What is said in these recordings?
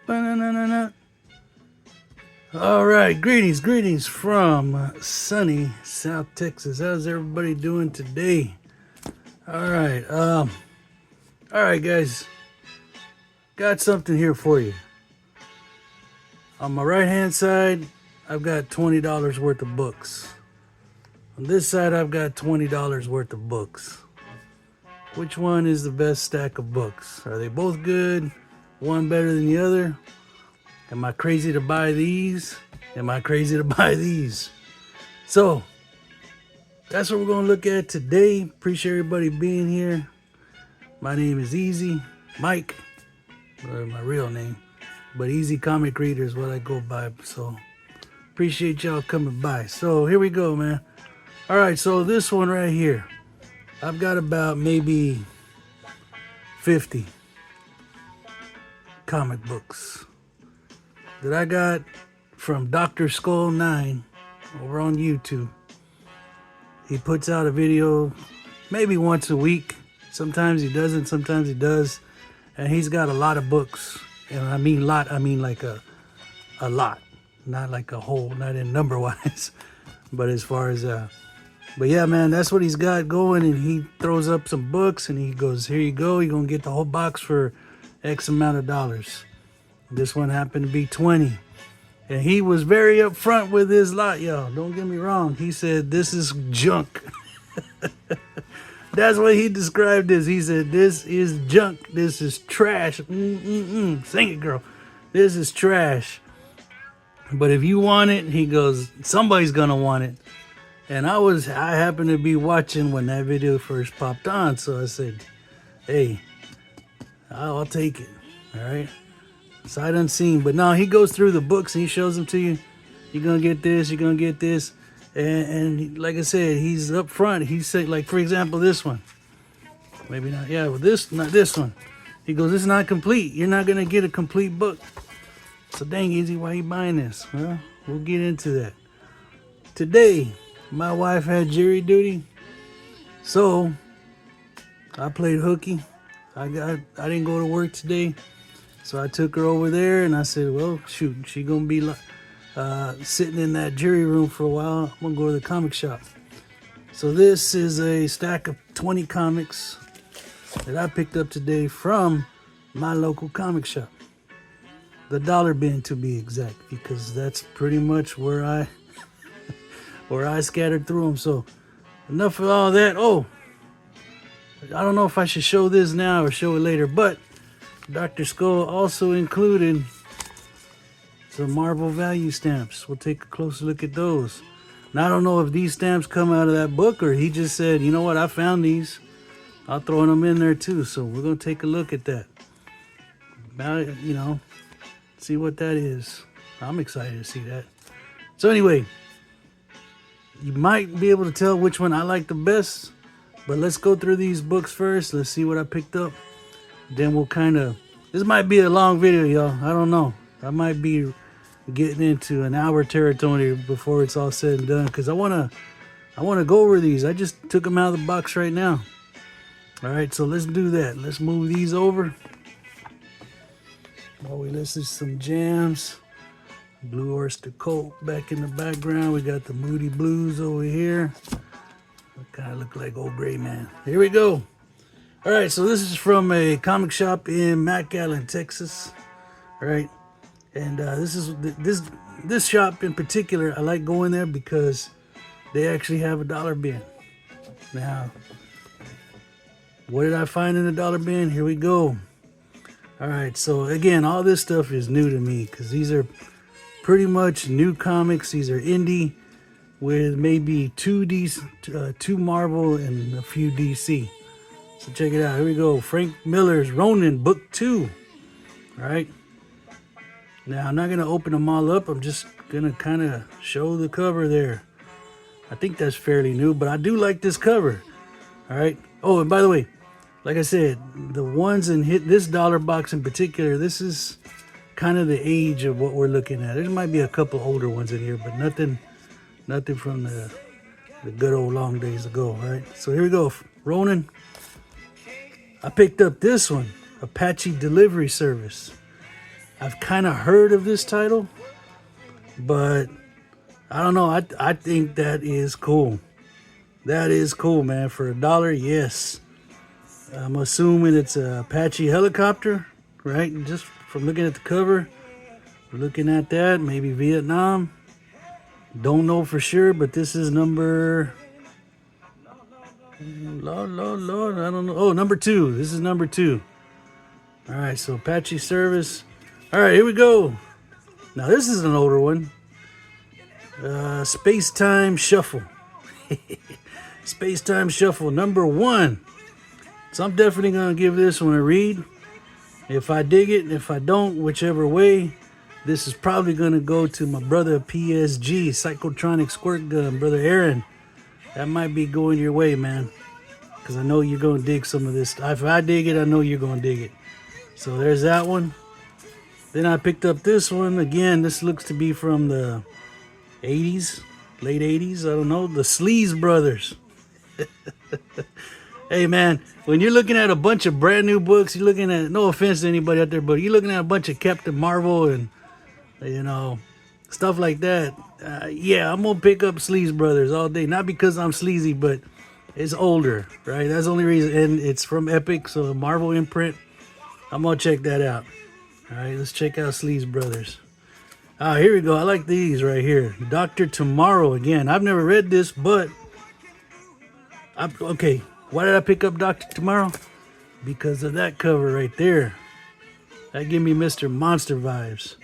Ba-na-na-na-na. All right, greetings from sunny South Texas. How's everybody doing today? All right, guys, got something here for you. On my right hand side, I've got $20 worth of books. On this side, I've got $20 worth of books. Which one is the best stack of books? Are they both good? One better than the other? Am I crazy to buy these? Am I crazy to buy these? So, that's what we're going to look at today. Appreciate everybody being here. My name is Easy, Mike, or my real name. But Easy Comic Reader is what I go by. So, appreciate y'all coming by. So, here we go, man. All right, so this one right here. I've got about maybe 50 comic books that I got from Dr. Skull 9 over on YouTube. He puts out a video maybe once a week. Sometimes he doesn't, sometimes he does. And he's got a lot of books. And I mean lot, I mean like a lot. Not like a whole, not in number wise. But as far as, but yeah, man, that's what he's got going. And he throws up some books and he goes, here you go. You're going to get the whole box for X amount of dollars. This one happened to be 20. And he was very upfront with his lot, y'all. Don't get me wrong. He said, this is junk. That's what he described as. He said, this is junk. This is trash. Sing it, girl. This is trash. But if you want it, he goes, somebody's going to want it. And I happened to be watching when that video first popped on. So I said, hey, I'll take it. All right. Sight unseen. But no, he goes through the books and he shows them to you. You're going to get this. You're going to get this. And like I said, he's up front. He said, like, for example, this one. Maybe not. Yeah, well, not this one. He goes, this is not complete. You're not going to get a complete book. So dang, Easy, why are you buying this? Well, we'll get into that. Today, my wife had jury duty. So I played hooky. I didn't go to work today. So I took her over there and I said, well, shoot, she gonna be sitting in that jury room for a while. I'm gonna go to the comic shop. So this is a stack of 20 comics that I picked up today from my local comic shop. The Dollar Bin, to be exact, because that's pretty much where I scattered through them. So enough of all that. Oh, I don't know if I should show this now or show it later, but Dr. Skull also included some Marvel value stamps. We'll take a closer look at those. Now, I don't know if these stamps come out of that book or he just said, you know what, I found these. I'll throw them in there too. So we're going to take a look at that. About, you know, see what that is. I'm excited to see that. So anyway, you might be able to tell which one I like the best. But let's go through these books first. Let's see what I picked up. Then we'll this might be a long video, y'all. I don't know. I might be getting into an hour territory before it's all said and done. Because I wanna go over these. I just took them out of the box right now. All right, so let's do that. Let's move these over. While we listen to some jams. Blue Oyster Cult back in the background. We got the Moody Blues over here. Kind of look like old gray man. Here we go. All right, so this is from a comic shop in McAllen, Texas. All right, and this shop in particular, I like going there because they actually have a dollar bin. Now, what did I find in the dollar bin? Here we go. All right, so again, all this stuff is new to me because these are pretty much new comics. These are indie with maybe two Marvel and a few DC. So check it out. Here we go. Frank Miller's Ronin, Book 2. All right. Now, I'm not going to open them all up. I'm just going to kind of show the cover there. I think that's fairly new, but I do like this cover. All right. Oh, and by the way, like I said, the ones in this dollar box in particular, this is kind of the age of what we're looking at. There might be a couple older ones in here, but nothing from the good old long days ago. All right. So here we go. Ronin. I picked up this one, Apache Delivery Service. I've kind of heard of this title, but I don't know. I think that is cool. That is cool, man. For $1, yes. I'm assuming it's a Apache helicopter, right? Just from looking at the cover, looking at that, maybe Vietnam. Don't know for sure, but this is number... Lord, I don't know. Oh, number 2. This is number 2. All right, so Apache service. All right, here we go. Now, this is an older one. Space Time Shuffle. Space Time Shuffle, number 1. So I'm definitely going to give this one a read. If I dig it, and if I don't, whichever way, this is probably going to go to my brother PSG, Psychotronic Squirt Gun, brother Aaron. That might be going your way, man, because I know you're going to dig some of this stuff. If I dig it, I know you're going to dig it. So there's that one. Then I picked up this one. Again, this looks to be from the 80s, late 80s. I don't know. The Sleaze Brothers. Hey, man, when you're looking at a bunch of brand new books, you're looking at, no offense to anybody out there, but you're looking at a bunch of Captain Marvel and, you know, stuff like that. Yeah, I'm going to pick up Sleaze Brothers all day. Not because I'm sleazy, but it's older, right? That's the only reason. And it's from Epic, so a Marvel imprint. I'm going to check that out. All right, let's check out Sleaze Brothers. Here we go. I like these right here. Dr. Tomorrow again. I've never read this, but... okay, why did I pick up Dr. Tomorrow? Because of that cover right there. That gave me Mr. Monster vibes.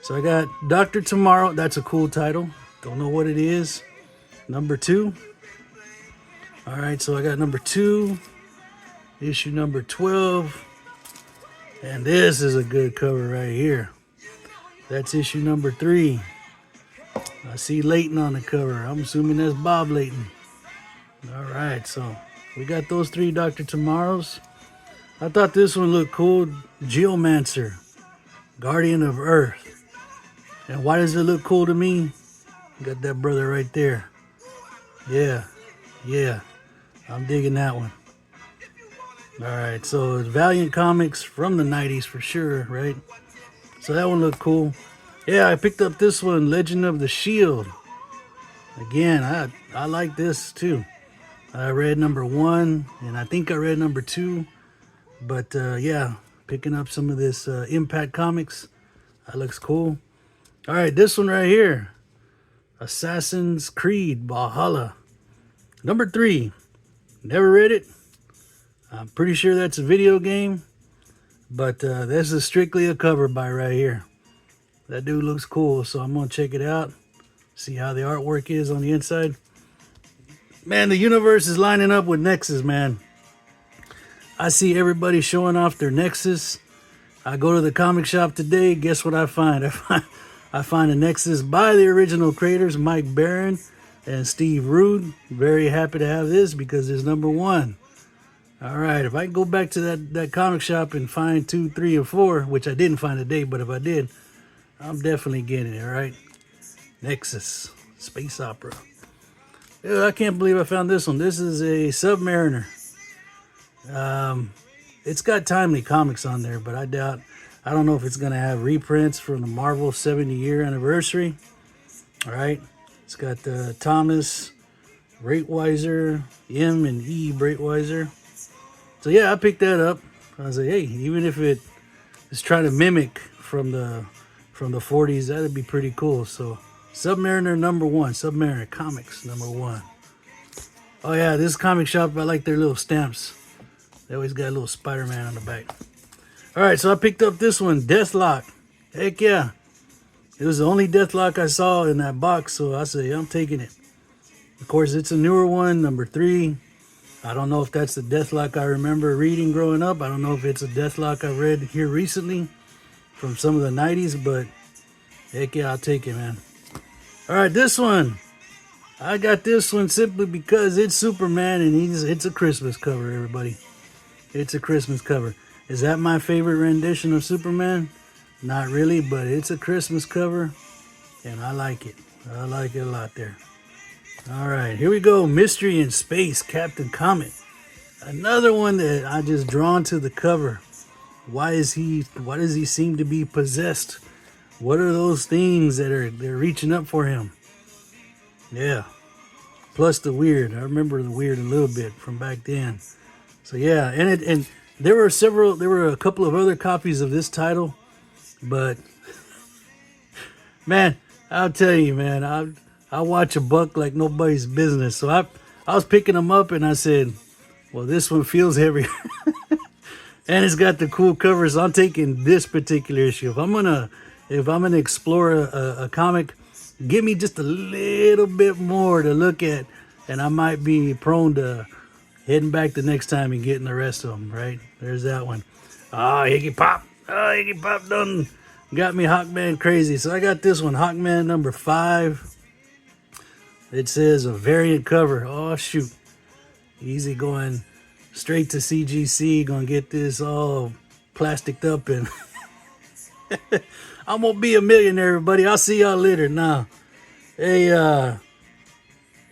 So I got Dr. Tomorrow. That's a cool title. Don't know what it is. Number 2. All right, so I got number 2. Issue number 12. And this is a good cover right here. That's issue number 3. I see Layton on the cover. I'm assuming that's Bob Layton. All right, so we got those 3 Dr. Tomorrows. I thought this one looked cool. Geomancer, Guardian of Earth. And why does it look cool to me? Got that brother right there. Yeah. I'm digging that one. All right, so it's Valiant Comics from the 90s for sure, right? So that one looked cool. Yeah, I picked up this one, Legend of the Shield. Again, I like this too. I read number 1, and I think I read number 2. But yeah, picking up some of this Impact Comics. That looks cool. All right, this one right here. Assassin's Creed Valhalla. Number 3. Never read it. I'm pretty sure that's a video game. But this is strictly a cover by right here. That dude looks cool, so I'm going to check it out. See how the artwork is on the inside. Man, the universe is lining up with Nexus, man. I see everybody showing off their Nexus. I go to the comic shop today. Guess what I find? I find a Nexus by the original creators, Mike Barron and Steve Rude. Very happy to have this because it's number 1. All right, if I go back to that comic shop and find 2, 3, or 4, which I didn't find today, but if I did, I'm definitely getting it, all right? Nexus, space opera. Yeah, I can't believe I found this one. This is a Submariner. It's got Timely Comics on there, but I don't know if it's going to have reprints from the Marvel 70-year anniversary. All right, it's got Thomas Breitweiser, M and E Breitweiser. So yeah, I picked that up. I was like, hey, even if it is trying to mimic from the 40s, that'd be pretty cool. So Submariner number 1, Submariner Comics number 1. Oh yeah, this comic shop, I like their little stamps. They always got a little Spider-Man on the back. All right, so I picked up this one, Deathlock. Heck yeah. It was the only Deathlock I saw in that box, so I said, I'm taking it. Of course, it's a newer one, number 3. I don't know if that's the Deathlock I remember reading growing up. I don't know if it's a Deathlock I read here recently from some of the 90s, but heck yeah, I'll take it, man. All right, this one. I got this one simply because it's Superman and it's a Christmas cover, everybody. It's a Christmas cover. Is that my favorite rendition of Superman? Not really, but it's a Christmas cover, and I like it. I like it a lot there. All right, here we go. Mystery in Space, Captain Comet. Another one that I just drawn to the cover. Why does he seem to be possessed? What are those things they're reaching up for him? Yeah. Plus the weird. I remember the weird a little bit from back then. So yeah, and there were a couple of other copies of this title, but man, I'll tell you, man, I watch a buck like nobody's business. So I was picking them up and I said, well, this one feels heavier. And it's got the cool cover, so I'm taking this particular issue. If I'm gonna explore a comic, give me just a little bit more to look at, and I might be prone to heading back the next time and getting the rest of them. Right there's that one. Iggy Pop done got me Hawkman crazy. So I got this one, Hawkman number 5. It says a variant cover. Oh shoot, easy going. Straight to CGC, gonna get this all plasticed up and I'm gonna be a millionaire, everybody. I'll see y'all later. Now, hey, all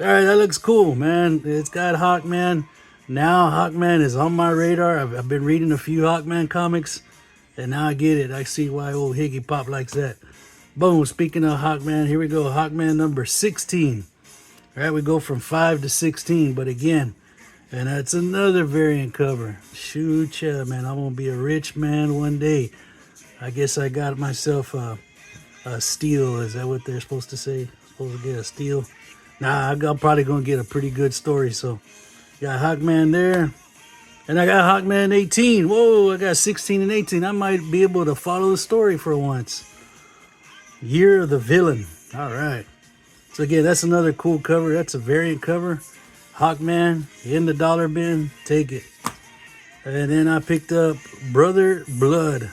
right, that looks cool, man. It's got Hawkman. Now Hawkman is on my radar. I've been reading a few Hawkman comics, and now I get it. I see why old Iggy Pop likes that. Boom. Speaking of Hawkman, here we go. Hawkman number 16. All right, we go from 5 to 16, but again. And that's another variant cover. Shoot ya, man. I'm going to be a rich man one day. I guess I got myself a steal. Is that what they're supposed to say? Supposed to get a steal? Nah, I'm probably going to get a pretty good story. So, got Hawkman there. And I got Hawkman 18. Whoa, I got 16 and 18. I might be able to follow the story for once. Year of the Villain. All right. So, again, that's another cool cover. That's a variant cover. Hawkman in the dollar bin, take it. And then I picked up Brother Blood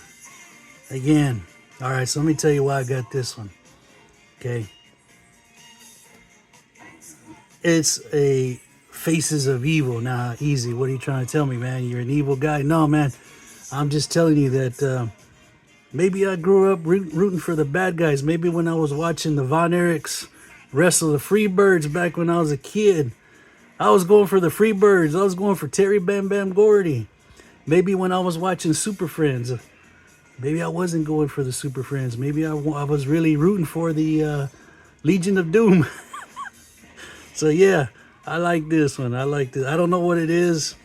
again. All right, so let me tell you why I got this one. Okay. It's a Faces of Evil. Now, easy. What are you trying to tell me, man? You're an evil guy? No, man. I'm just telling you that maybe I grew up rooting for the bad guys. Maybe when I was watching the Von Erichs wrestle the Freebirds back when I was a kid, I was going for the Freebirds. I was going for Terry Bam Bam Gordy. Maybe when I was watching Super Friends, maybe I wasn't going for the Super Friends. Maybe I was really rooting for the Legion of Doom. So yeah, I like this one. I like this. I don't know what it is.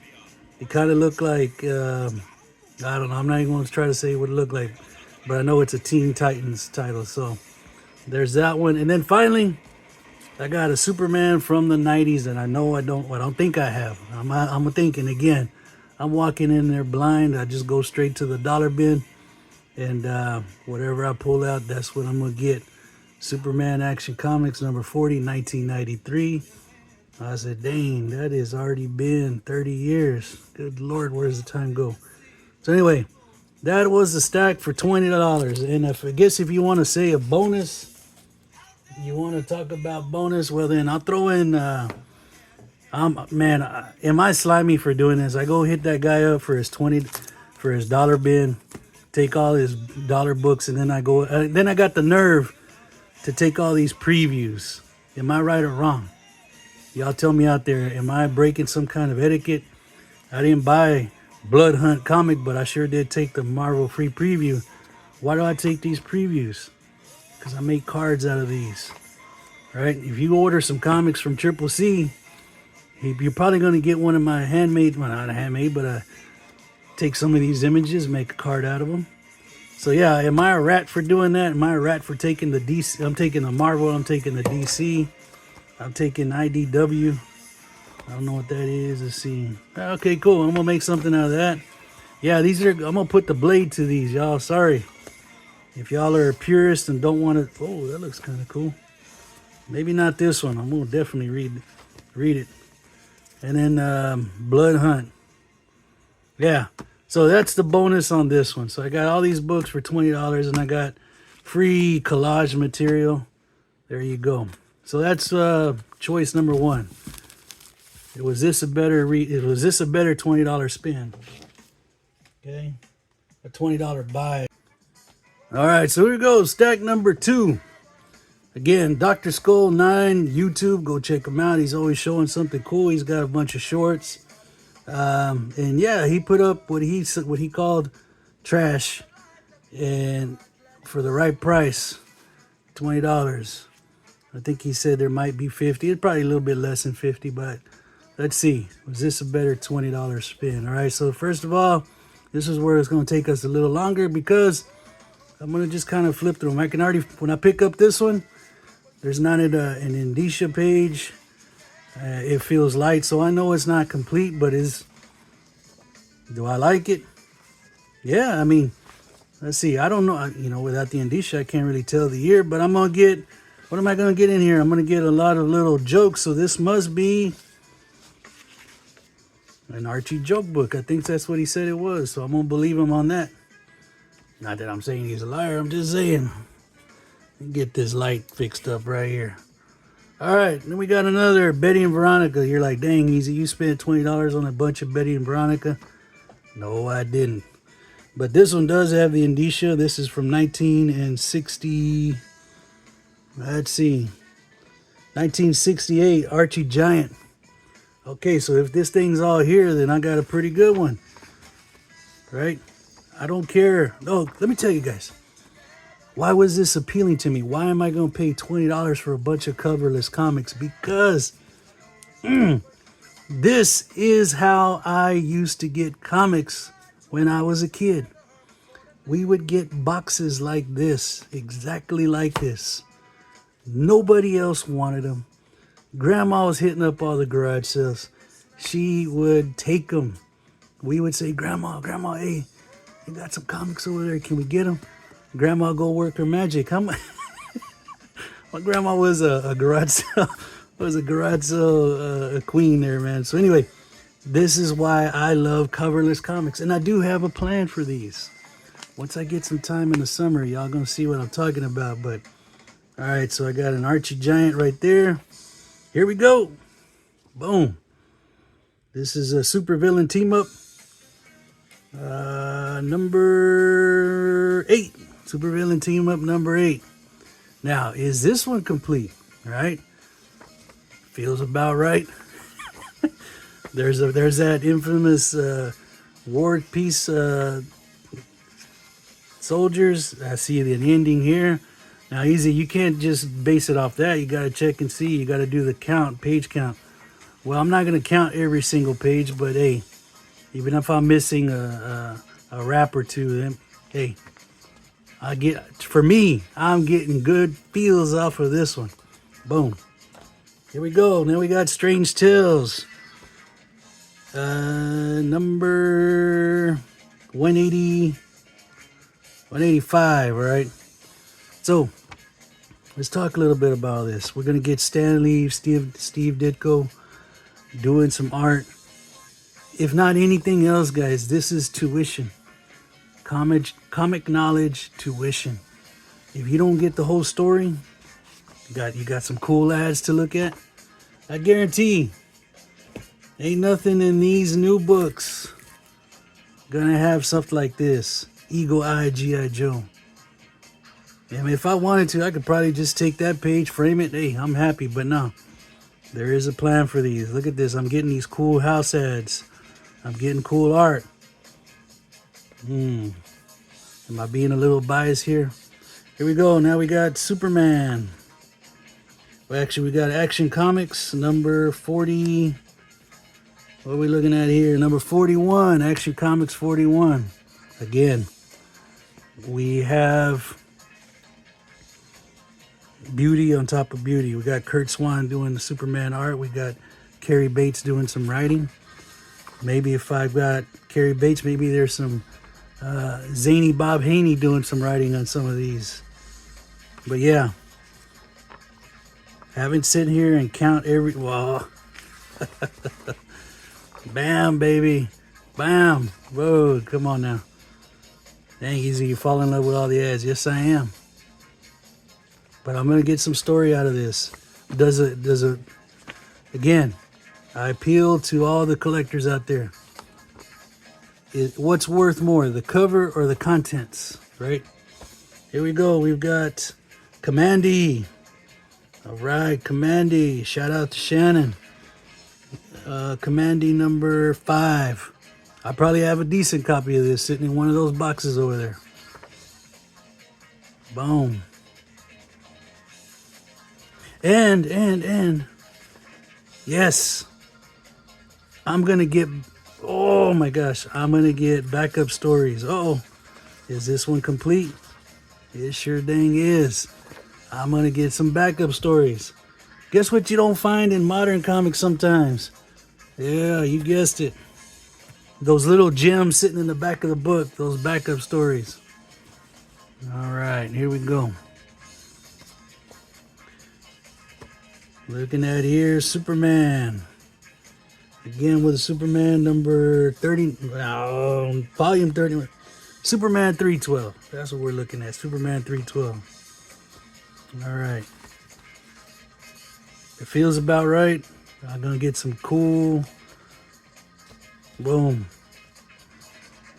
It kind of looked like, I don't know. I'm not even going to try to say what it looked like. But I know it's a Teen Titans title. So there's that one. And then finally, I got a Superman from the 90s, and I don't think I have. I'm thinking again. I'm walking in there blind. I just go straight to the dollar bin, and whatever I pull out, that's what I'm going to get. Superman Action Comics number 40, 1993. I said, dang, that has already been 30 years. Good Lord, where does the time go? So anyway, that was the stack for $20. And I guess if you want to say a bonus, you want to talk about bonus? Well, then I'll throw in. Man, am I slimy for doing this? I go hit that guy up for his dollar bin, take all his dollar books, and then I go. Then I got the nerve to take all these previews. Am I right or wrong? Y'all tell me out there. Am I breaking some kind of etiquette? I didn't buy Blood Hunt comic, but I sure did take the Marvel free preview. Why do I take these previews? Because I make cards out of these, right? If you order some comics from Triple C, you're probably going to get one of my handmade, well, not a handmade, but I take some of these images, make a card out of them. So yeah, am I a rat for doing that? Am I a rat for taking the DC? I'm taking the Marvel, I'm taking the DC, I'm taking IDW. I don't know what that is. Let's see. Okay, cool. I'm going to make something out of that. Yeah, I'm going to put the blade to these, y'all. Sorry. If y'all are a purist and don't want to, oh, that looks kind of cool. Maybe not this one. I'm gonna definitely read it. And then Blood Hunt. Yeah. So that's the bonus on this one. So I got all these books for $20, and I got free collage material. There you go. So that's choice number 1. Was this a better $20 spin? Okay, a $20 buy. All right, so here we go. Stack number 2. Again, Dr. Skull 9, YouTube. Go check him out. He's always showing something cool. He's got a bunch of shorts. And yeah, he put up what he called trash, and for the right price, $20. I think he said there might be 50. It's probably a little bit less than 50, but let's see. Was this a better $20 spin? All right, so first of all, this is where it's going to take us a little longer because I'm going to just kind of flip through them. I can already, when I pick up this one, there's not an indicia page. It feels light, so I know it's not complete, but do I like it? Yeah, I mean, let's see. I don't know. You know, without the indicia, I can't really tell the year, but I'm going to get, what am I going to get in here? I'm going to get a lot of little jokes, so this must be an Archie joke book. I think that's what he said it was, so I'm going to believe him on that. Not that I'm saying he's a liar, I'm just saying. Get this light fixed up right here. All right, then we got another Betty and Veronica. You're like, dang, Easy, you spent $20 on a bunch of Betty and Veronica? No, I didn't. But this one does have the indicia. This is from 1960. Let's see. 1968, Archie Giant. Okay, so if this thing's all here, then I got a pretty good one. Right? I don't care. No, let me tell you guys. Why was this appealing to me? Why am I going to pay $20 for a bunch of coverless comics? Because this is how I used to get comics when I was a kid. We would get boxes like this, exactly like this. Nobody else wanted them. Grandma was hitting up all the garage sales. She would take them. We would say, Grandma, hey, you got some comics over there. Can we get them? Grandma go work her magic. My grandma was a garage sale, a queen there, man. So anyway, this is why I love coverless comics, and I do have a plan for these. Once I get some time in the summer, y'all gonna see what I'm talking about. But all right, so I got an Archie Giant right there. Here we go. Boom. This is a super villain team up. Number 8. Supervillain team up number 8. Now, is this one complete? All right. Feels about right. there's that infamous war peace soldiers. I see the ending here. Now, Easy, you can't just base it off that. You got to check and see. You got to do the count, page count. Well, I'm not going to count every single page, but hey, even if I'm missing a rap or two, then hey, I'm getting good feels off of this one. Boom. Here we go. Now we got Strange Tales. Number 185, all right? So, let's talk a little bit about this. We're going to get Stan Lee, Steve Ditko doing some art. If not anything else, guys, this is tuition. Comic knowledge tuition. If you don't get the whole story, you got some cool ads to look at. I guarantee ain't nothing in these new books gonna have something like this. Eagle Eye G.I. Joe. I mean, if I wanted to, I could probably just take that page, frame it. Hey, I'm happy, but no. There is a plan for these. Look at this. I'm getting these cool house ads. I'm getting cool art. Am I being a little biased here? Here we go. Now we got Superman. Well, actually, we got Action Comics number 40. What are we looking at here? Number 41. Action Comics 41. Again, we have beauty on top of beauty. We got Kurt Swan doing the Superman art. We got Carrie Bates doing some writing. Maybe if I've got Carrie Bates, maybe there's some zany Bob Haney doing some writing on some of these. But yeah, haven't sit here and count every. Well, bam, baby, bam. Whoa, come on now. Dang, Easy, you fall in love with all the ads. Yes, I am. But I'm gonna get some story out of this. Again, I appeal to all the collectors out there. What's worth more, the cover or the contents, right? Here we go. We've got Commandy. All right, Commandy. Shout out to Shannon. Commandy number 5. I probably have a decent copy of this sitting in one of those boxes over there. Boom. And yes, I'm gonna get, oh my gosh, I'm gonna get backup stories. Oh, is this one complete? It sure dang is. I'm gonna get some backup stories. Guess what you don't find in modern comics sometimes? Yeah, you guessed it. Those little gems sitting in the back of the book, those backup stories. All right, here we go. Looking at here, Superman. Again with Superman number 30, volume 30. Superman 312. That's what we're looking at, Superman 312. All right. It feels about right. I'm going to get some cool. Boom.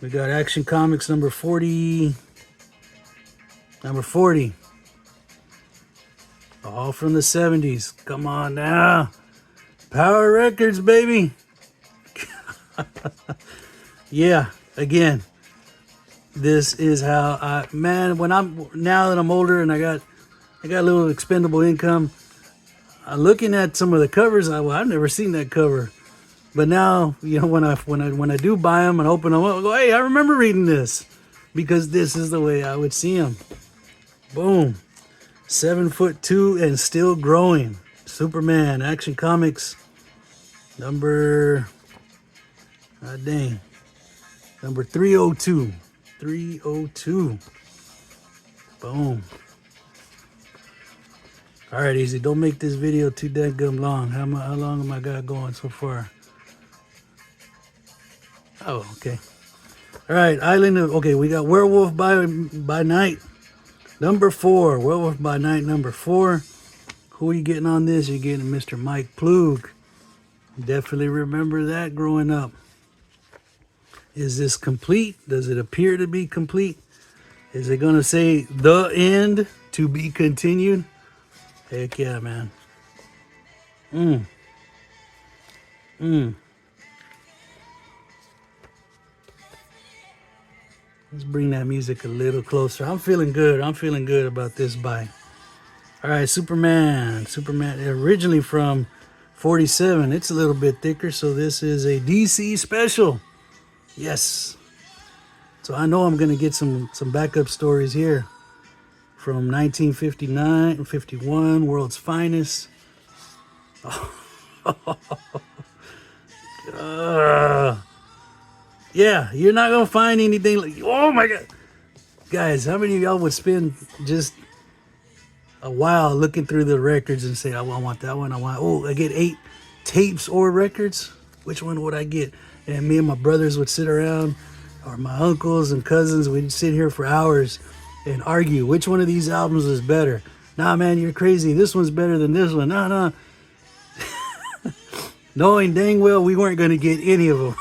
We got Action Comics number 40. Number 40. All from the 70s. Come on now. Power Records, baby. Yeah, again. This is how when now that I'm older and I got a little expendable income, I'm looking at some of the covers. I've never seen that cover. But now, you know, when I do buy them and open them up, I go, hey, I remember reading this, because this is the way I would see them. Boom. 7'2" and still growing. Superman, Action Comics, number, number 302. 302. Boom. All right, Easy. Don't make this video too dadgum long. How long am I got going so far? Oh, okay. All right, okay, we got Werewolf by Night, number 4. Werewolf by Night, number 4. Who are you getting on this? You're getting Mr. Mike Ploog. Definitely remember that growing up. Is this complete? Does it appear to be complete? Is it going to say the end to be continued? Heck yeah, man. Let's bring that music a little closer. I'm feeling good. I'm feeling good about this buy. All right, Superman. Superman, originally from 47. It's a little bit thicker, so this is a DC special. Yes. So I know I'm going to get some backup stories here. From 1959 and 51, World's Finest. Yeah, you're not going to find anything like, oh my God. Guys, how many of y'all would spend just a while looking through the records and say, I want that one. I get 8 tapes or records. Which one would I get? And me and my brothers would sit around, or my uncles and cousins, we'd sit here for hours and argue which one of these albums is better. Nah, man, you're crazy. This one's better than this one. Nah. Knowing dang well we weren't going to get any of them.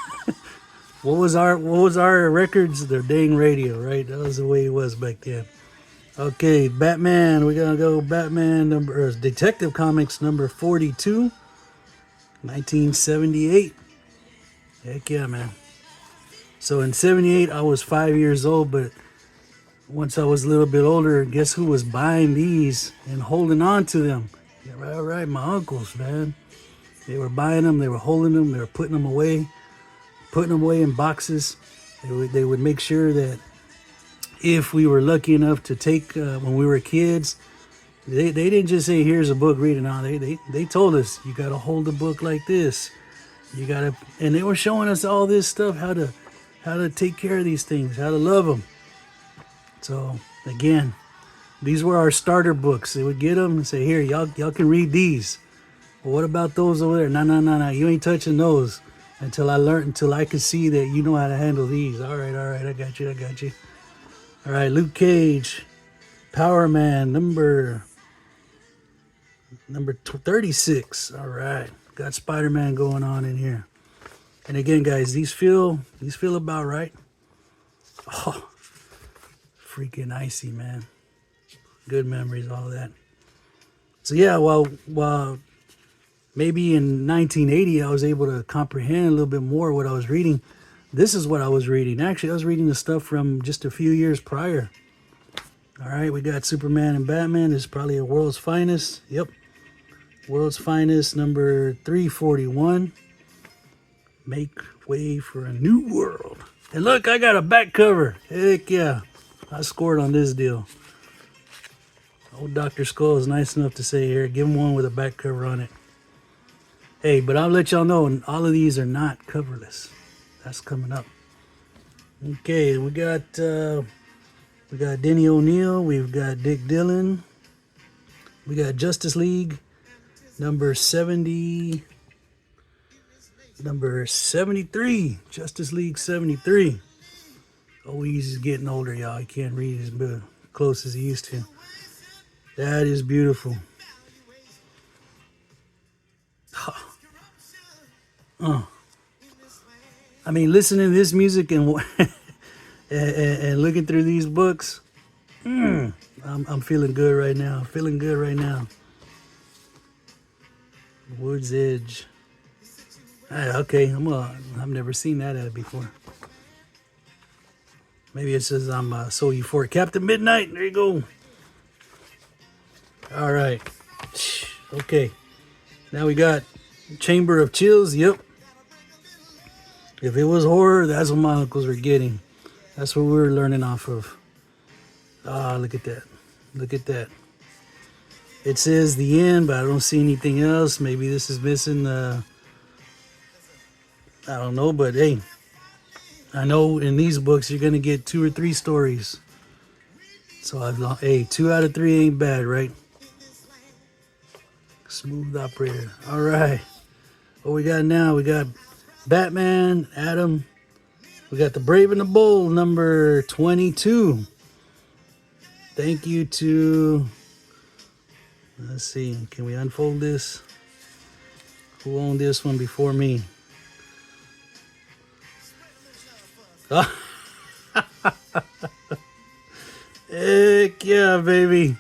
What was our records? Their dang radio, right? That was the way it was back then. Okay, Batman. We're gonna go Batman Detective Comics number 42, 1978. Heck yeah, man. So in 78, I was 5 years old, but once I was a little bit older, guess who was buying these and holding on to them? Yeah, right, my uncles, man. They were buying them, they were holding them, they were putting them away in boxes. They would make sure that if we were lucky enough to take, when we were kids, they didn't just say, here's a book, read it now. They told us, you got to hold a book like this. You got to, and they were showing us all this stuff, how to take care of these things, how to love them. So again, these were our starter books. They would get them and say, here, y'all can read these. Well, what about those over there? No, you ain't touching those until I could see that you know how to handle these. All right, I got you. All right, Luke Cage, Power Man, number 36. All right, got Spider-Man going on in here. And again, guys, these feel about right. Oh, freaking icy, man. Good memories, all that. So yeah, while maybe in 1980 I was able to comprehend a little bit more what I was reading, This is what I was reading. Actually, I was reading the stuff from just a few years prior. All right, we got Superman and Batman. This is probably a World's Finest. Yep. World's Finest, number 341. Make way for a new world. And look, I got a back cover. Heck yeah. I scored on this deal. Old Dr. Skull is nice enough to say here, give him one with a back cover on it. Hey, but I'll let y'all know, all of these are not coverless. That's coming up. Okay, we got Denny O'Neil, we've got Dick Dillon, we got Justice League, number 73, Justice League 73. Oh, he's getting older, y'all. He can't read as close as he used to. That is beautiful. I mean, listening to this music and and looking through these books, I'm feeling good right now. Feeling good right now. Wood's Edge. Okay, I've never seen that ad before. Maybe it says I'm so euphoric. Captain Midnight. There you go. All right. Okay. Now we got Chamber of Chills. Yep. If it was horror, that's what my uncles were getting. That's what we were learning off of. Ah, look at that. Look at that. It says the end, but I don't see anything else. Maybe this is missing. I don't know, but hey, I know in these books you're gonna get 2 or 3 stories. So hey, 2 out of 3 ain't bad, right? Smooth operator. All right. What we got now? We got Batman, Adam. We got The Brave and the Bold, number 22. Thank you to, let's see, can we unfold this? Who owned this one before me? Heck yeah, baby.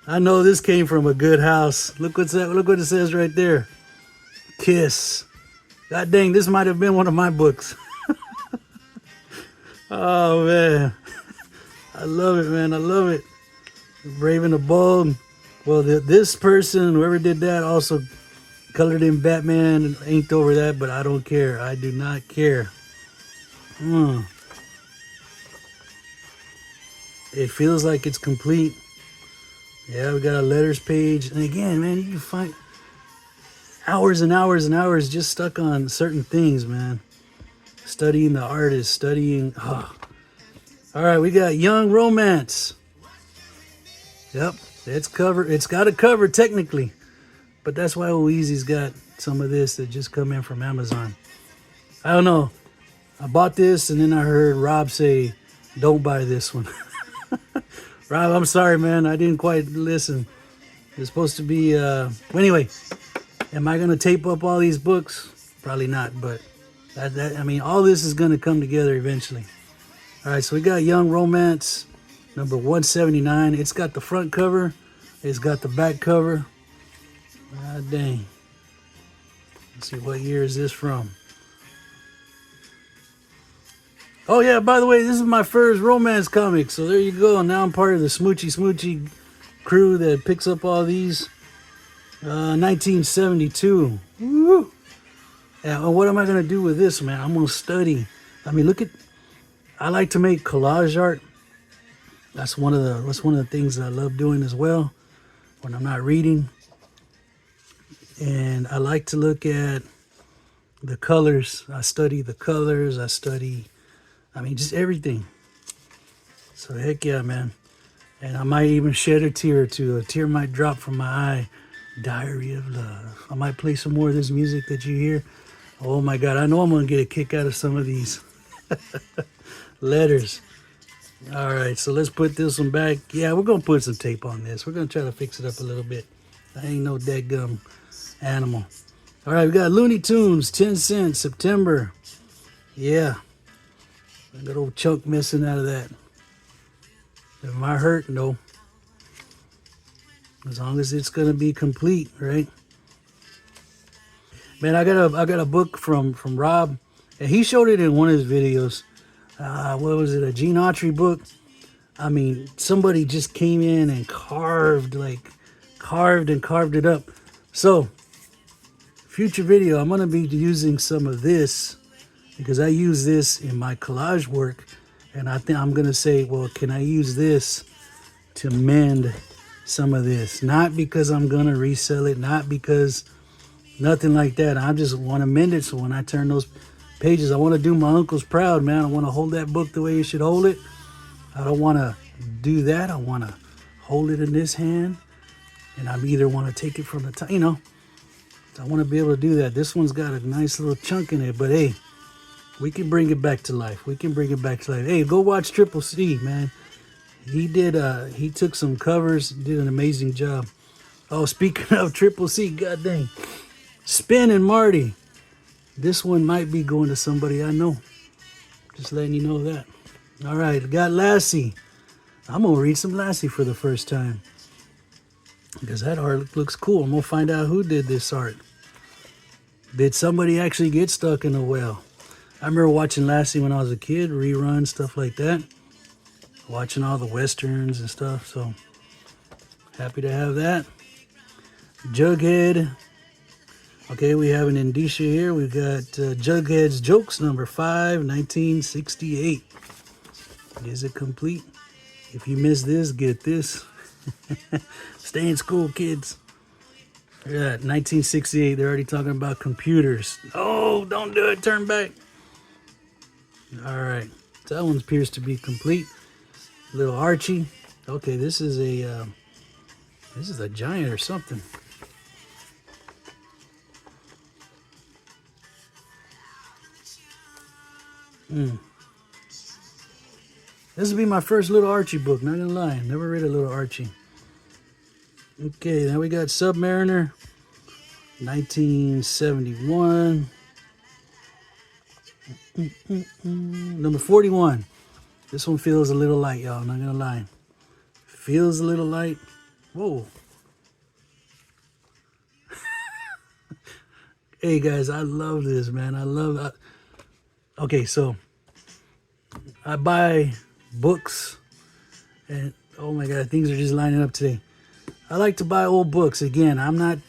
I know this came from a good house. Look what's that. Look what it says right there. Kiss. God dang, this might have been one of my books. Oh man, I love it, man. I love it. Brave and the Bold. Well, this person, whoever did that, also colored in Batman and inked over that, but I don't care. I do not care. It feels like it's complete. Yeah, we got a letters page. And again, man, you can find hours and hours and hours just stuck on certain things, man. Studying the artist, studying. Oh. All right, we got Young Romance. Yep, it's covered. It's got a cover technically, but that's why Oeasy's got some of this that just come in from Amazon. I don't know. I bought this and then I heard Rob say, "Don't buy this one." Rob, I'm sorry, man. I didn't quite listen. It's supposed to be. Anyway, am I gonna tape up all these books? Probably not, but I mean, all this is gonna come together eventually. All right, so we got Young Romance, number 179. It's got the front cover. It's got the back cover. God dang. Let's see, what year is this from? Oh yeah, by the way, this is my first romance comic, so there you go. Now I'm part of the Smoochy crew that picks up all these. 1972. Woo! And what am I gonna do with this, man? I'm gonna study. I mean, I like to make collage art. That's one of the things that I love doing as well when I'm not reading. And I like to look at the colors. I study the colors. I mean, just everything. So heck yeah, man. And I might even shed a tear or two. A tear might drop from my eye. Diary of Love. I might play some more of this music that you hear. Oh my God, I know I'm going to get a kick out of some of these letters. All right, so let's put this one back. Yeah, we're going to put some tape on this. We're going to try to fix it up a little bit. I ain't no dead animal. All right, we got Looney Tunes, 10 cents, September. Yeah. I got old chunk missing out of that. Am I hurt? No. As long as it's gonna be complete, right? Man, I got a book from Rob. And he showed it in one of his videos. What was it? A Gene Autry book. I mean, somebody just came in and carved it up. So, future video, I'm going to be using some of this because I use this in my collage work. And I think I'm going to say, well, can I use this to mend some of this? Not because I'm going to resell it, not because nothing like that. I just want to mend it so when I turn those pages, I want to do my uncles proud, man. I want to hold that book the way you should hold it. I don't want to do that. I want to hold it in this hand, and I either want to take it from the top, I want to be able to do that. This one's got a nice little chunk in it, but hey, we can bring it back to life. Hey, go watch Triple C, man. He took some covers, did an amazing job. Oh, speaking of Triple C, god dang. Spin and Marty. This one might be going to somebody I know. Just letting you know that. All right, got Lassie. I'm going to read some Lassie for the first time. Because that art looks cool. I'm going to find out who did this art. Did somebody actually get stuck in a well? I remember watching Lassie when I was a kid, reruns, stuff like that. Watching all the westerns and stuff, so happy to have that. Jughead. Okay, we have an indicia here. We've got Jughead's Jokes, number 5, 1968. Is it complete? If you missed this, get this. Stay in school, kids. Yeah, 1968. They're already talking about computers. Oh, don't do it. Turn back. All right. That one appears to be complete. Little Archie. Okay, this is a giant or something. This will be my first Little Archie book, not gonna lie. Never read a Little Archie. Okay, now we got Submariner, 1971. Number 41. This one feels a little light, y'all, not gonna lie. Feels a little light. Whoa. Hey guys, I love this, man. I love that. Okay, so I buy books and oh my god, things are just lining up today. I like to buy old books. Again, I'm not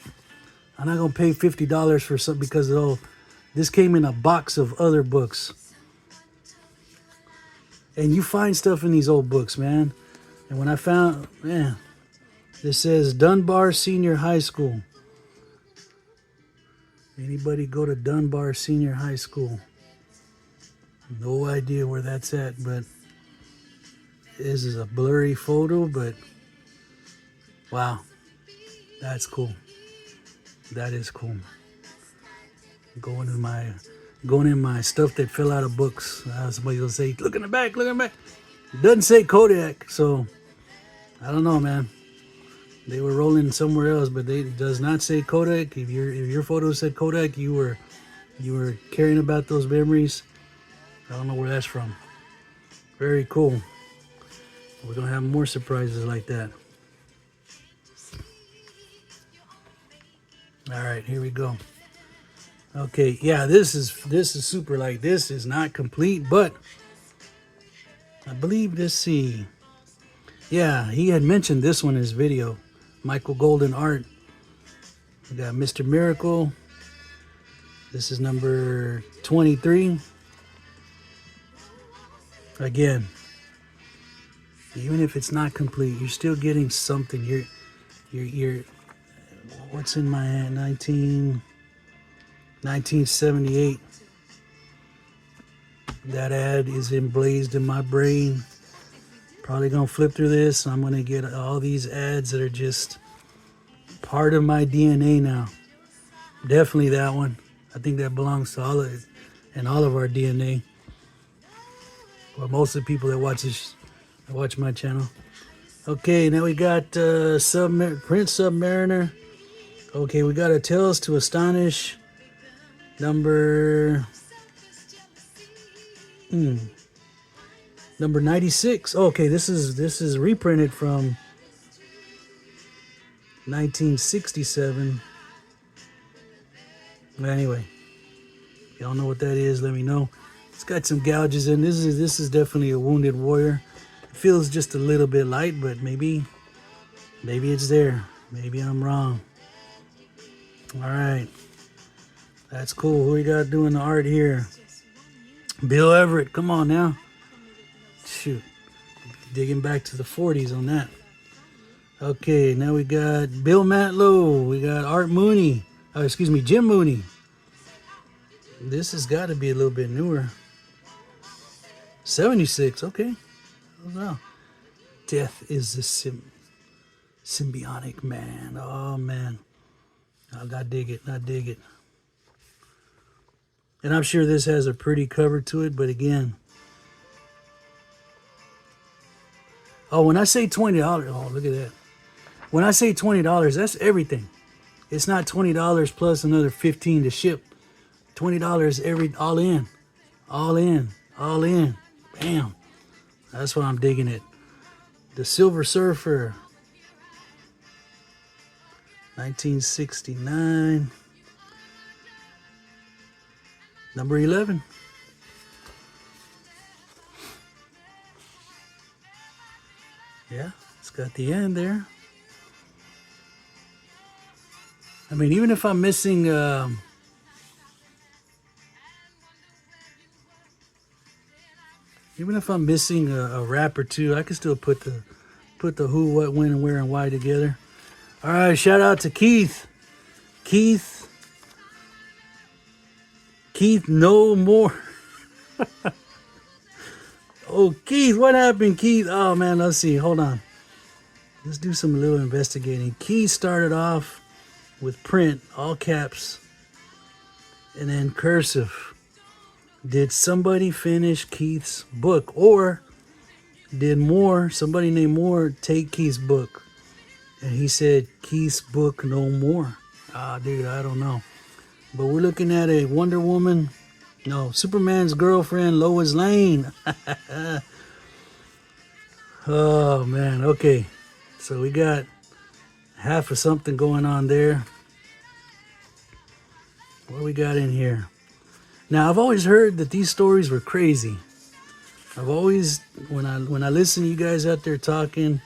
gonna pay $50 for something because this came in a box of other books. And you find stuff in these old books, man. And when I found, man, this says Dunbar Senior High School. Anybody go to Dunbar Senior High School? No idea where that's at, but this is a blurry photo, but wow, that's cool. That is cool. Going in my stuff that fell out of books. Somebody will say, look in the back, look in the back. It doesn't say Kodak, so I don't know, man. They were rolling somewhere else, but it does not say Kodak. If your photo said Kodak, you were caring about those memories. I don't know where that's from. Very cool. We're gonna have more surprises like that. All right, here we go. Okay, yeah, this is super light. This is not complete, but I believe yeah, he had mentioned this one in his video. Michael Golden art. We got Mr. Miracle. This is number 23. Again, even if it's not complete, you're still getting something. You're what's in my hand? 1978. That ad is emblazed in my brain. Probably gonna flip through this. I'm gonna get all these ads that are just part of my DNA now. Definitely that one. I think that belongs to all of our DNA. Well, most of the people that watch my channel. Okay, now we got Prince Submariner. Okay, we got a Tales to Astonish. Number 96. Okay, this is reprinted from 1967. Anyway, Y'all know what that is, let me know. It's got some gouges in. This is definitely a Wounded Warrior. It feels just a little bit light, but maybe it's there. Maybe I'm wrong. All right. That's cool. Who we got doing the art here? Bill Everett. Come on now. Shoot. Digging back to the 40s on that. Okay, now we got Bill Matlow. We got Art Mooney. Oh, excuse me, Jim Mooney. This has got to be a little bit newer. 76, okay. Wow. Death is the symbiotic man. Oh, man. I dig it. I dig it. And I'm sure this has a pretty cover to it, but again. Oh, when I say $20, oh, look at that. When I say $20, that's everything. It's not $20 plus another $15 to ship. $20 all in. All in. All in. Bam. That's what I'm digging it. The Silver Surfer. 1969. Number 11. Yeah, it's got the end there. I mean, even if I'm missing a rap or two, I can still put the who, what, when, and where, and why together. All right, shout out to Keith. Keith, no more. Oh, Keith, what happened, Keith? Oh, man, let's see. Hold on. Let's do some little investigating. Keith started off with print, all caps, and then cursive. Did somebody finish Keith's book? Or did somebody named Moore, take Keith's book? And he said, Keith's book no more. Ah, dude, I don't know. But we're looking at a Wonder Woman. No, Superman's girlfriend, Lois Lane. Oh, man. Okay. So we got half of something going on there. What we got in here? Now, I've always heard that these stories were crazy. I've always, when I listen to you guys out there talking,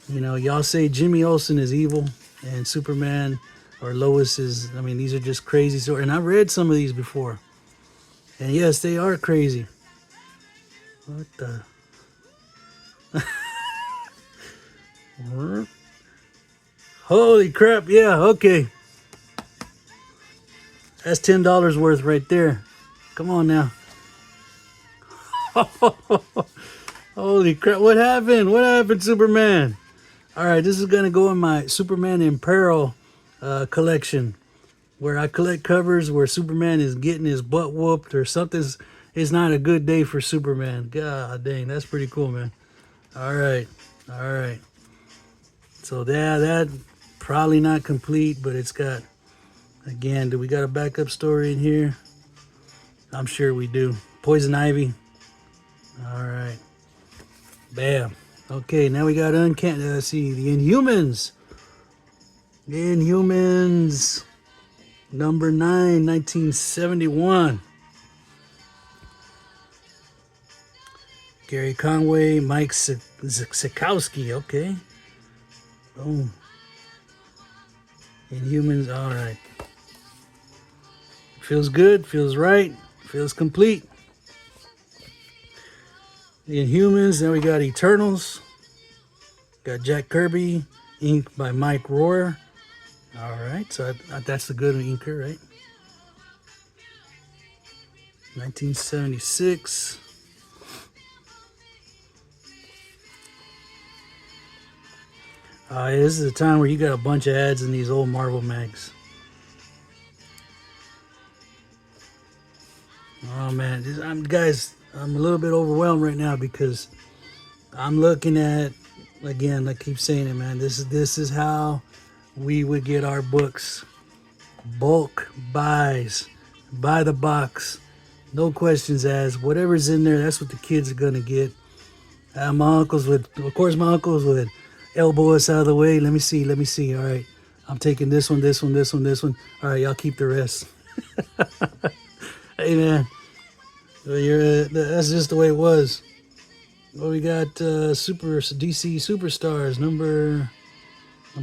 you know, y'all say Jimmy Olsen is evil and Superman or Lois is, I mean, these are just crazy stories. And I've read some of these before. And yes, they are crazy. What the? Holy crap, yeah, okay. That's $10 worth right there. Come on now. Holy crap, what happened? What happened, Superman? All right, this is going to go in my Superman in Peril collection, where I collect covers where Superman is getting his butt whooped or something's, it's not a good day for Superman. God dang, that's pretty cool, man. All right, all right. So that probably not complete, but it's got, again, do we got a backup story in here? I'm sure we do. Poison Ivy. All right. Bam. Okay, now we got Uncanny. See, the Inhumans. Inhumans. Number 9, 1971. Gary Conway, Mike Sikowski. Okay. Boom. Inhumans. All right. Feels good. Feels right. Feels complete. The Inhumans. Then we got Eternals. Got Jack Kirby. Ink by Mike Rohr. All right. So that's the good inker, right? 1976. This is a time where you got a bunch of ads in these old Marvel mags. Oh man, guys, I'm a little bit overwhelmed right now because I'm looking at, again, I keep saying it, man. This is how we would get our books. Bulk buys, buy the box, no questions asked. Whatever's in there, that's what the kids are gonna get. My uncles would elbow us out of the way. Let me see. All right, I'm taking this one. All right, y'all keep the rest. Hey man, that's just the way it was. Well, we got Super DC Superstars number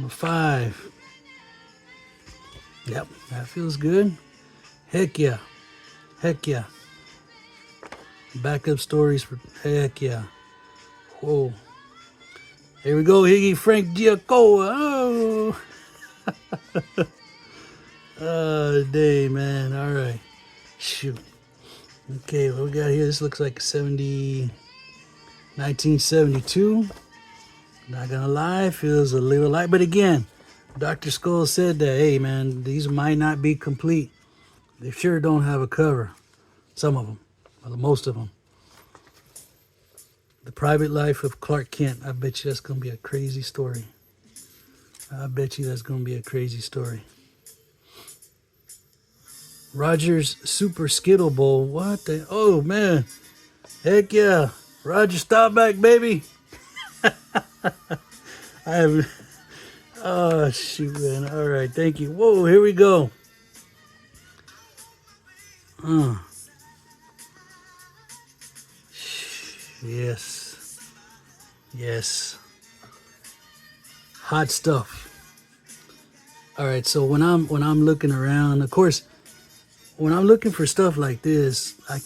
5. Yep, that feels good. Heck yeah, heck yeah. Backup stories for heck yeah. Whoa. Here we go, Higgy Frank Giacomo. Oh, oh day, man. All right. Shoot. Okay, what we got here? This looks like 1972. Not gonna lie, feels a little light. But again, Dr. Skull said that, hey man, these might not be complete. They sure don't have a cover. Some of them, well, most of them. The Private Life of Clark Kent. I bet you that's gonna be a crazy story. I bet you that's gonna be a crazy story. Roger's Super Skittle Bowl. What the? Oh man, heck yeah, Roger Staubach, baby. I have. Oh shoot, man. All right, thank you. Whoa, here we go. Yes, yes. Hot stuff. All right, so when I'm looking around, of course, when I'm looking for stuff like this, I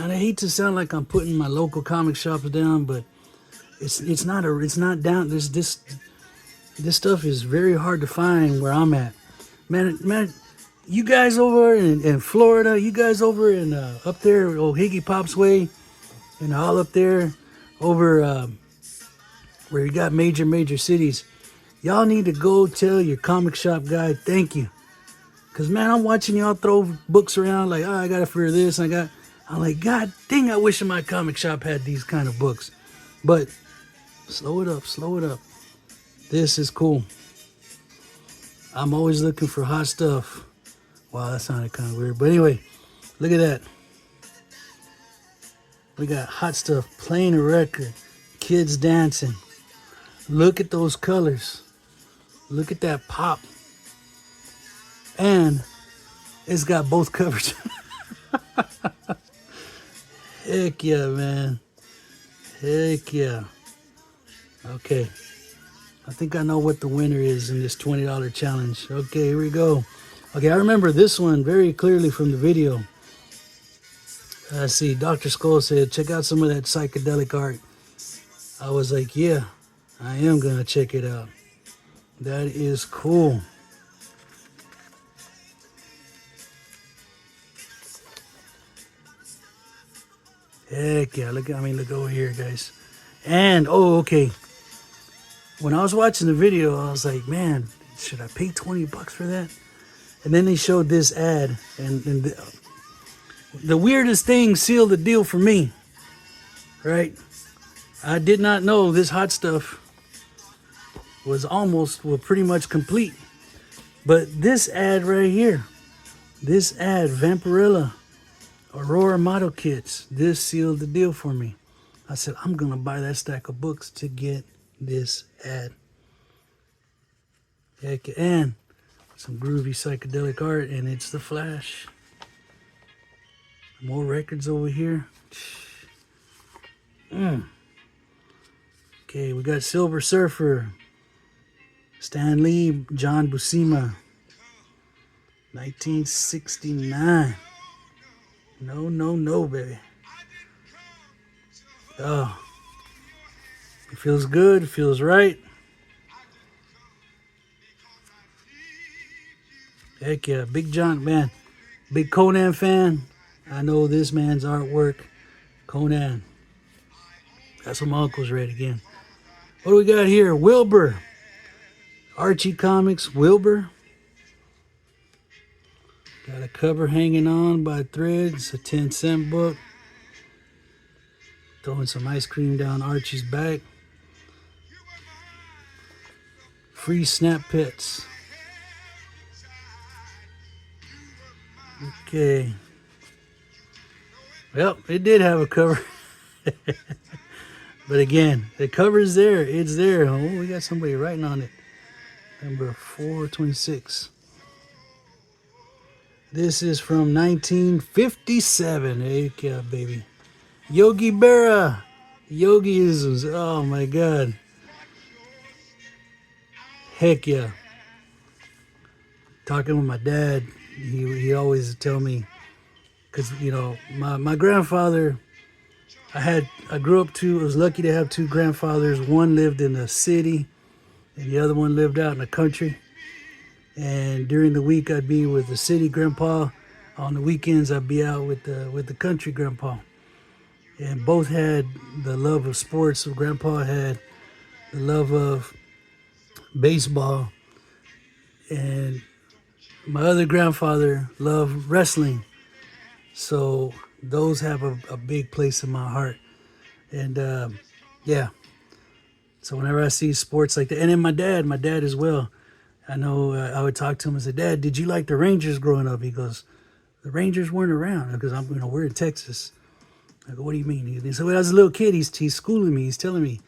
hate to sound like I'm putting my local comic shops down, but it's not down. This stuff is very hard to find where I'm at. Man, you guys over in Florida, you guys over in up there, old Higgy Pop's way, and all up there over where you got major cities. Y'all need to go tell your comic shop guy thank you. Cause man, I'm watching y'all throw books around like, oh, I got it for this. I'm like, God dang, I wish my comic shop had these kind of books. But slow it up. This is cool. I'm always looking for hot stuff. Wow, that sounded kind of weird. But anyway, look at that. We got hot stuff, playing a record, kids dancing. Look at those colors. Look at that pop. And it's got both covers. Heck yeah, man. Heck yeah. Okay. I think I know what the winner is in this $20 challenge. Okay, here we go. Okay, I remember this one very clearly from the video. Let's see, Dr. Skull said, check out some of that psychedelic art. I was like, yeah, I am going to check it out. That is cool. Heck yeah, look over here, guys. And, oh, okay. When I was watching the video, I was like, man, should I pay $20 for that? And then they showed this ad, and the weirdest thing sealed the deal for me, right? I did not know this hot stuff was pretty much complete. But this ad right here, this ad, Vampirella, Aurora model kits, this sealed the deal for me. I said, I'm going to buy that stack of books to get this ad. Heck, and some groovy psychedelic art, and it's the Flash. More records over here. Okay, we got Silver Surfer, Stan Lee, John Buscema, 1969. No, baby. Oh, it feels good, it feels right. Heck yeah, big Conan fan. I know this man's artwork. Conan. That's what my uncle's read again. What do we got here? Wilbur. Archie Comics, Wilbur. Got a cover hanging on by threads, a 10-cent book. Throwing some ice cream down Archie's back. Free Snap Pets. Okay. Well, it did have a cover. But again, the cover's there. It's there. Oh, we got somebody writing on it. Number 426. This is from 1957. Hey, yeah, baby. Yogi Berra. Yogiisms. Oh, my God. Heck yeah. Talking with my dad, he always tell me, because, you know, my grandfather, I was lucky to have two grandfathers. One lived in the city and the other one lived out in the country. And during the week, I'd be with the city grandpa. On the weekends, I'd be out with the country grandpa. And both had the love of sports. So grandpa had the love of baseball, and my other grandfather loved wrestling. So those have a big place in my heart. And yeah, so whenever I see sports like that, and then my dad as well. I know I would talk to him and say, Dad, did you like the Rangers growing up? He goes, the Rangers weren't around because we're in Texas. I go, what do you mean? He said, when I was a little kid, he's schooling me. He's telling me,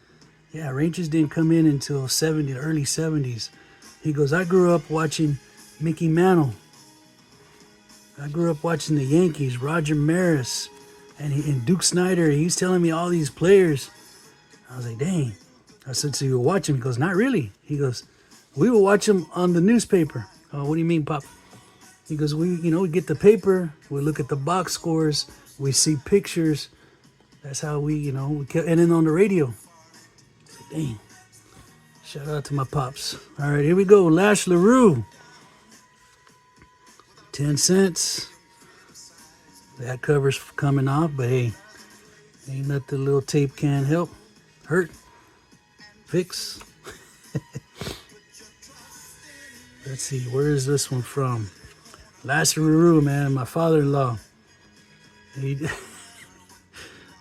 yeah, Rangers didn't come in until early 70s. He goes, I grew up watching Mickey Mantle. I grew up watching the Yankees, Roger Maris, and Duke Snyder. He's telling me all these players. I was like, dang. I said, so you were watching? He goes, not really. He goes, we will watch them on the newspaper. Oh, what do you mean, Pop? He goes, we get the paper, we look at the box scores, we see pictures. That's how we kept, and then on the radio. Dang. Shout out to my pops. All right, here we go. Lash LaRue. 10 cents. That cover's coming off, but hey, ain't nothing a little tape can't help. Hurt. Fix. Let's see, where is this one from? Lash LaRue, man, my father-in-law.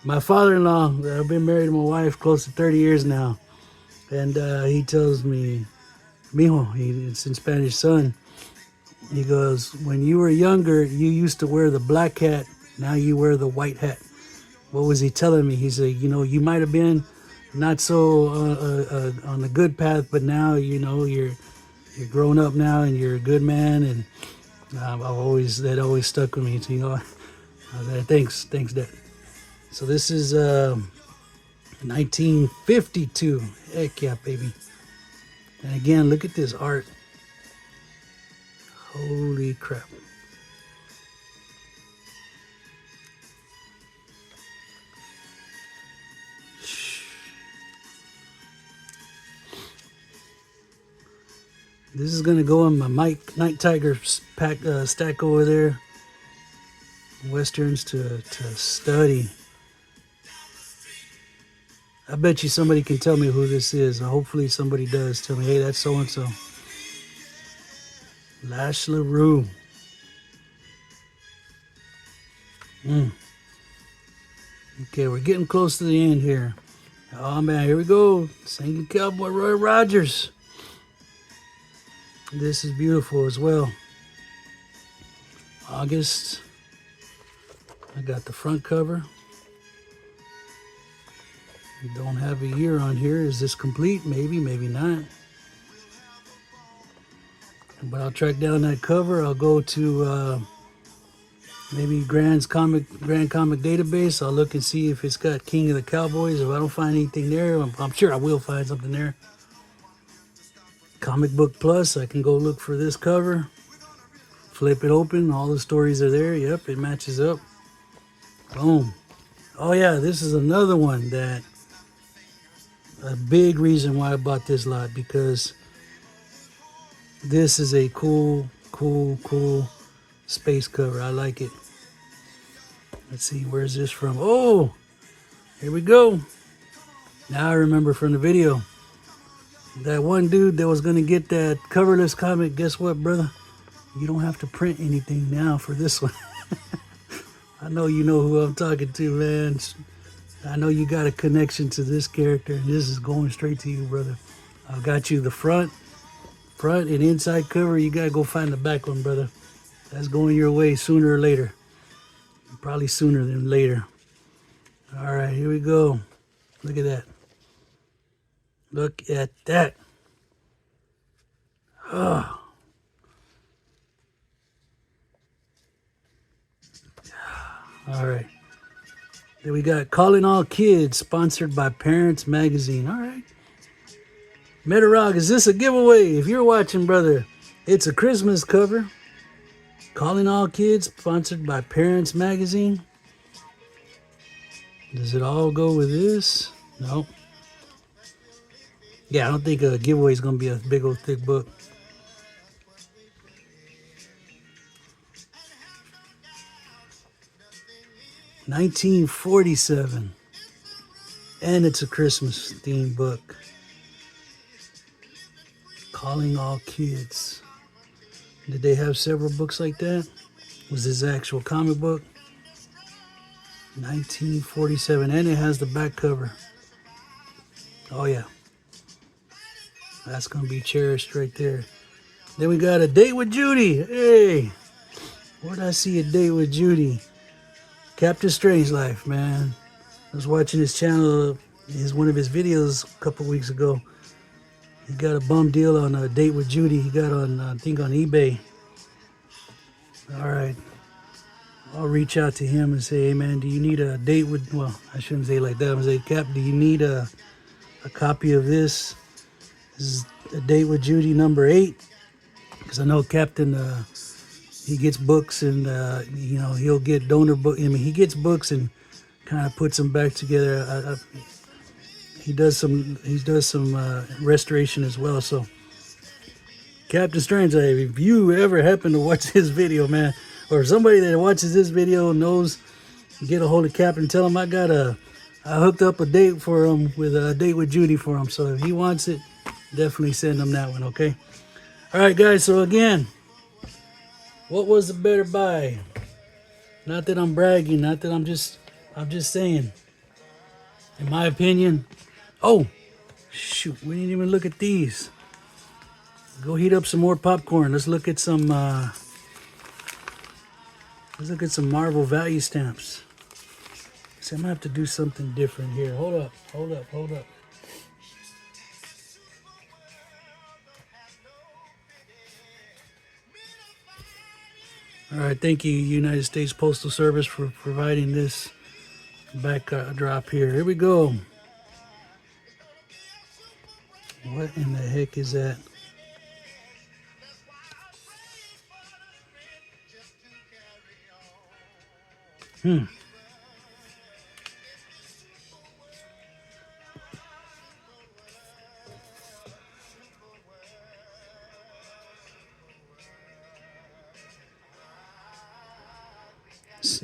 My father-in-law, I've been married to my wife close to 30 years now. And he tells me, mijo, it's in Spanish, son. He goes, when you were younger, you used to wear the black hat. Now you wear the white hat. What was he telling me? He said, you might have been not so on the good path, but now, you're grown up now and you're a good man. And that always stuck with me. So, thanks, Dad. So this is 1952. Heck yeah, baby. And again, look at this art. Holy crap. This is going to go in my Night Tiger stack over there. Westerns to study. I bet you somebody can tell me who this is. Hopefully somebody does tell me, hey, that's so-and-so. Lash LaRue. Okay, we're getting close to the end here. Oh, man, here we go. Singing Cowboy Roy Rogers. This is beautiful as well. August. I got the front cover. Don't have a year on here. Is this complete? Maybe, maybe not. But I'll track down that cover. I'll go to maybe Grand Comic Database. I'll look and see if it's got King of the Cowboys. If I don't find anything there, I'm sure I will find something there. Comic Book Plus, I can go look for this cover. Flip it open. All the stories are there. Yep, it matches up. Boom. Oh yeah, this is another one that a big reason why I bought this lot, because this is a cool space cover. I like it. Let's see, where's this from? Oh, here we go. Now I remember from the video. That one dude that was going to get that coverless comic, guess what, brother? You don't have to print anything now for this one. I know you know who I'm talking to, man. I know you got a connection to this character, and this is going straight to you, brother. I've got you the front and inside cover. You got to go find the back one, brother. That's going your way sooner or later. Probably sooner than later. All right, here we go. Look at that. Look at that. Oh. All right. Then we got Calling All Kids, sponsored by Parents Magazine. All right. Metarog, is this a giveaway? If you're watching, brother, it's a Christmas cover. Calling All Kids, sponsored by Parents Magazine. Does it all go with this? No. Yeah, I don't think a giveaway is going to be a big old thick book. $19.47, and it's a Christmas themed book. Calling All Kids. Did they have several books like that? Was this actual comic book? 1947, and it has the back cover. Oh yeah, that's gonna be cherished right there. Then we got A Date with Judy. Hey, where'd I see A Date with Judy? Captain Strangelove, man. I was watching his channel, one of his videos a couple weeks ago. He got a bum deal on A Date with Judy. He got on, I think, on eBay. All right, I'll reach out to him and say, hey man, do you need a date with? Well, I shouldn't say it like that. I'm gonna say, Cap, do you need a copy of this? This is A Date with Judy number 8, because I know Captain. He gets books and you know, he'll get donor book. I mean, he gets books and kind of puts them back together. He does some restoration as well. So, Captain Strange, if you ever happen to watch this video, man, or somebody that watches this video knows, get a hold of Captain. Tell him I hooked up a date for him with A Date with Judy for him. So if he wants it, definitely send him that one. Okay. All right, guys. So again, what was the better buy? Not that I'm bragging, not that I'm just saying. In my opinion, oh, shoot, we didn't even look at these. Go heat up some more popcorn. Let's look at some Marvel value stamps. See, I'm gonna have to do something different here. Hold up. All right, thank you, United States Postal Service, for providing this backdrop here. Here we go. What in the heck is that?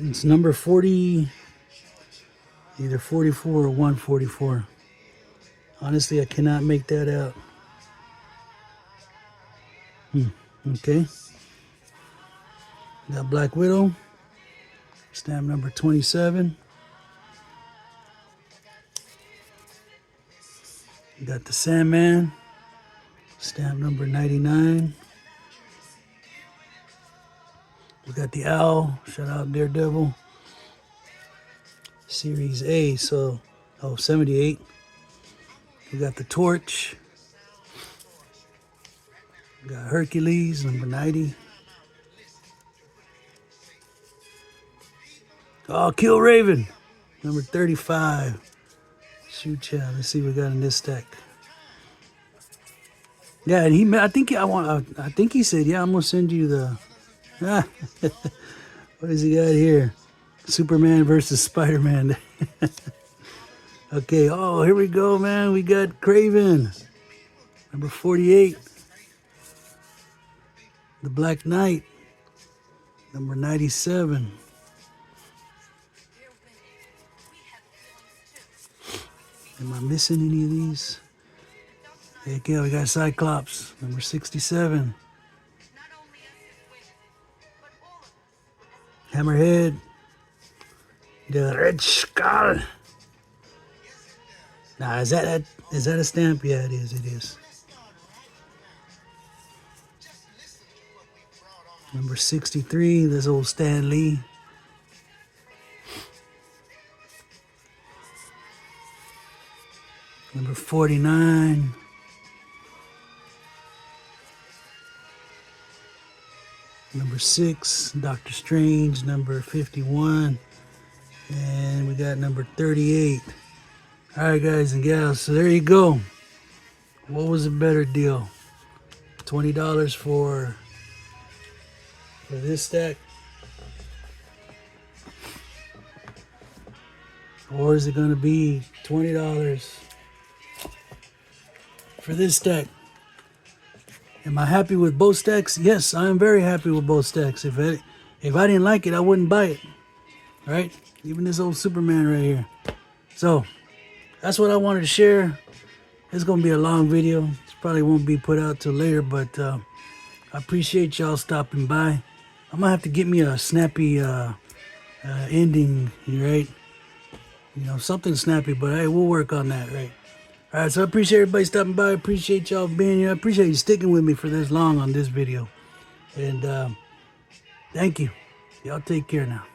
It's number 40, either 44 or 144. Honestly, I cannot make that out. Okay. Got Black Widow, stamp number 27. Got the Sandman, stamp number 99. We got the Owl, shout out Daredevil, Series A, so, 78. We got the Torch. We got Hercules, number 90. Oh, Kill Raven, number 35. Shoot, child. Let's see what we got in this stack. Yeah, and I think he said, yeah, I'm gonna send you the. What does he got here? Superman versus Spider-Man. Okay, oh, here we go, man. We got Kraven, number 48. The Black Knight, number 97. Am I missing any of these? Heck yeah, we got Cyclops, number 67. Hammerhead, the Red Skull. Nah, is that a stamp? Yeah, it is. Number 63, this old Stan Lee. Number 49. Number 6, Doctor Strange, number 51. And we got number 38. All right, guys and gals, so there you go. What was a better deal? $20 for this stack? Or is it going to be $20 for this stack? Am I happy with both stacks? Yes, I am very happy with both stacks. If I didn't like it, I wouldn't buy it. Right? Even this old Superman right here. So, that's what I wanted to share. It's going to be a long video. It probably won't be put out till later, but I appreciate y'all stopping by. I'm going to have to get me a snappy ending, right? You know, something snappy, but hey, we'll work on that, right? All right, so I appreciate everybody stopping by. I appreciate y'all being here. I appreciate you sticking with me for this long on this video. And thank you. Y'all take care now.